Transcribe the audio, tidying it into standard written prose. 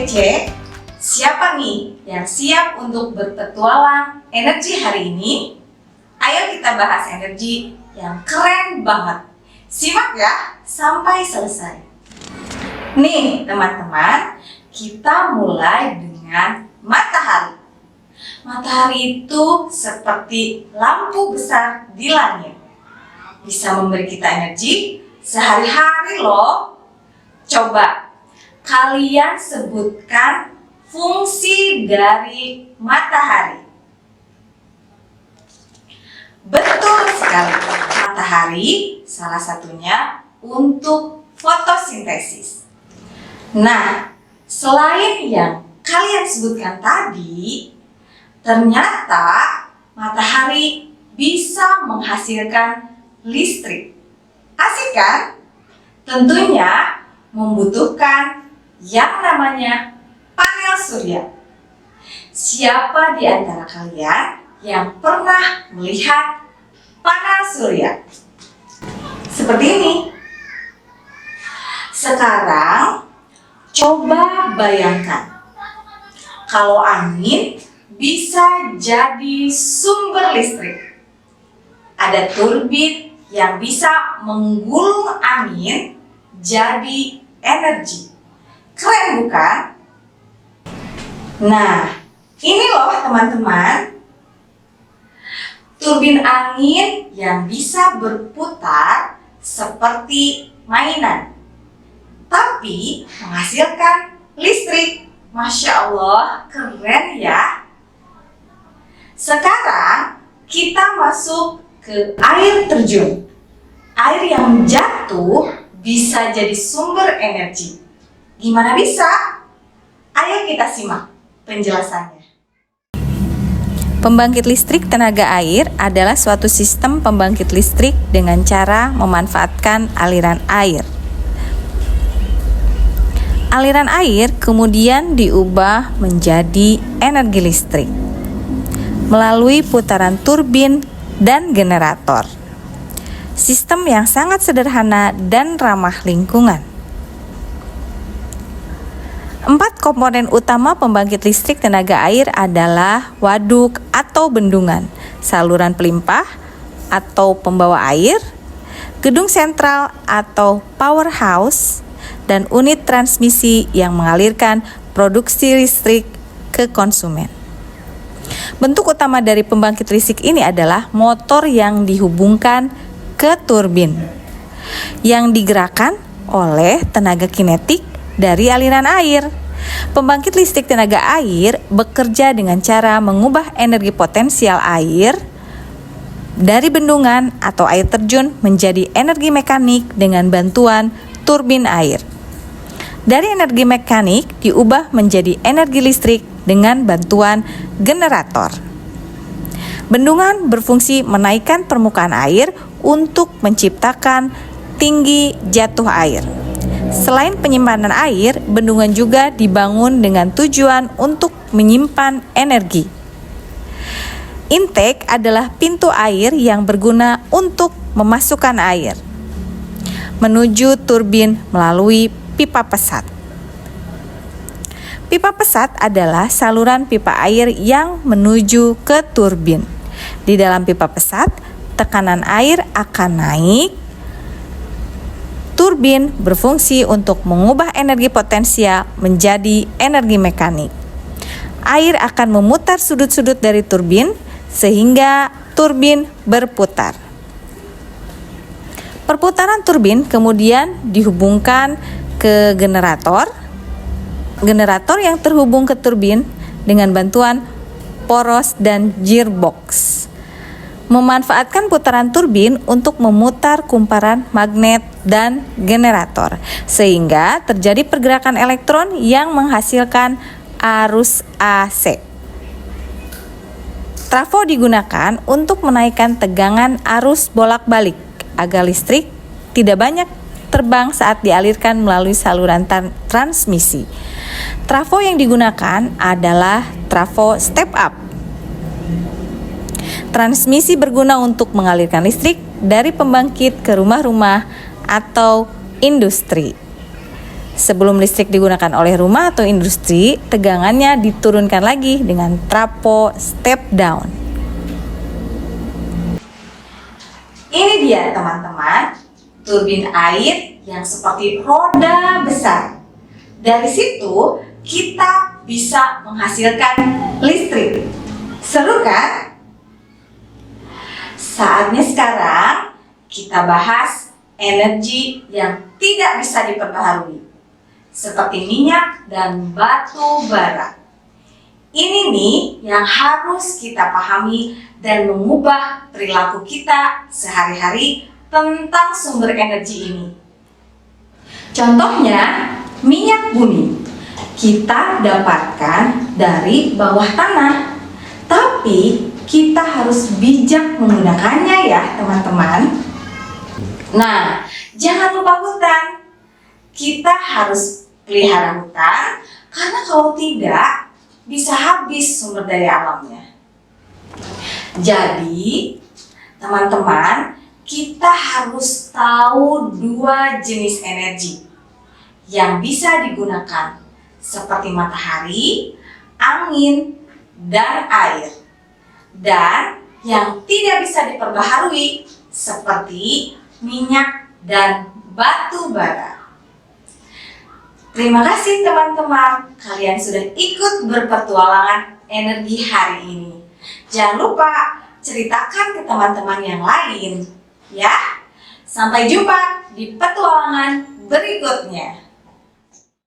kece, siapa nih yang siap untuk berpetualang energi hari ini? Ayo kita bahas energi yang keren banget. Simak ya sampai selesai. Nih teman-teman, kita mulai dengan matahari. Matahari itu seperti lampu besar di langit. Bisa memberi kita energi sehari-hari loh. Coba kalian sebutkan fungsi dari matahari. Betul sekali, matahari salah satunya untuk fotosintesis. Nah, selain yang kalian sebutkan tadi, ternyata matahari bisa menghasilkan listrik. Asik kan? Tentunya membutuhkan yang namanya panel surya. Siapa di antara kalian yang pernah melihat panel surya? Seperti ini. Sekarang coba bayangkan kalau angin bisa jadi sumber listrik. Ada turbin yang bisa menggulung angin jadi energi. Keren bukan? Nah, ini loh teman-teman, turbin angin yang bisa berputar seperti mainan, tapi menghasilkan listrik. Masya Allah, keren ya. Sekarang kita masuk ke air terjun. Air yang jatuh bisa jadi sumber energi. Gimana bisa? Ayo kita simak penjelasannya. Pembangkit listrik tenaga air adalah suatu sistem pembangkit listrik dengan cara memanfaatkan aliran air. Aliran air kemudian diubah menjadi energi listrik melalui putaran turbin dan generator. Sistem yang sangat sederhana dan ramah lingkungan. 4 komponen utama pembangkit listrik tenaga air adalah waduk atau bendungan, saluran pelimpah atau pembawa air, gedung sentral atau powerhouse, dan unit transmisi yang mengalirkan produksi listrik ke konsumen. Bentuk utama dari pembangkit listrik ini adalah motor yang dihubungkan ke turbin yang digerakkan oleh tenaga kinetik dari aliran air. Pembangkit listrik tenaga air bekerja dengan cara mengubah energi potensial air dari bendungan atau air terjun menjadi energi mekanik dengan bantuan turbin air. Dari energi mekanik diubah menjadi energi listrik dengan bantuan generator. Bendungan berfungsi menaikkan permukaan air untuk menciptakan tinggi jatuh air. Selain penyimpanan air, bendungan juga dibangun dengan tujuan untuk menyimpan energi. Intake adalah pintu air yang berguna untuk memasukkan air menuju turbin melalui pipa pesat. Pipa pesat adalah saluran pipa air yang menuju ke turbin. Di dalam pipa pesat, tekanan air akan naik. Turbin berfungsi untuk mengubah energi potensial menjadi energi mekanik. Air akan memutar sudut-sudut dari turbin sehingga turbin berputar. Perputaran turbin kemudian dihubungkan ke generator. Generator yang terhubung ke turbin dengan bantuan poros dan gearbox memanfaatkan putaran turbin untuk memutar kumparan magnet dan generator sehingga terjadi pergerakan elektron yang menghasilkan arus AC. Trafo digunakan untuk menaikkan tegangan arus bolak-balik agar listrik tidak banyak terbang saat dialirkan melalui saluran transmisi. Trafo yang digunakan adalah trafo step up. Transmisi berguna untuk mengalirkan listrik dari pembangkit ke rumah-rumah atau industri. Sebelum listrik digunakan oleh rumah atau industri, tegangannya diturunkan lagi dengan trafo step down. Ini dia teman-teman, turbin air yang seperti roda besar. Dari situ kita bisa menghasilkan listrik. Seru kan? Saatnya sekarang kita bahas energi yang tidak bisa diperbaharui, seperti minyak dan batu bara. Ini nih yang harus kita pahami dan mengubah perilaku kita sehari-hari tentang sumber energi ini. Contohnya, minyak bumi kita dapatkan dari bawah tanah, tapi kita harus bijak menggunakannya ya teman-teman. Nah, jangan lupa hutan. Kita harus pelihara hutan karena kalau tidak bisa habis sumber daya alamnya. Jadi, teman-teman, kita harus tahu dua jenis energi yang bisa digunakan seperti matahari, angin, dan air. Dan yang tidak bisa diperbaharui seperti minyak dan batu bara. Terima kasih teman-teman, kalian sudah ikut berpetualangan energi hari ini. Jangan lupa ceritakan ke teman-teman yang lain, ya. Sampai jumpa di petualangan berikutnya.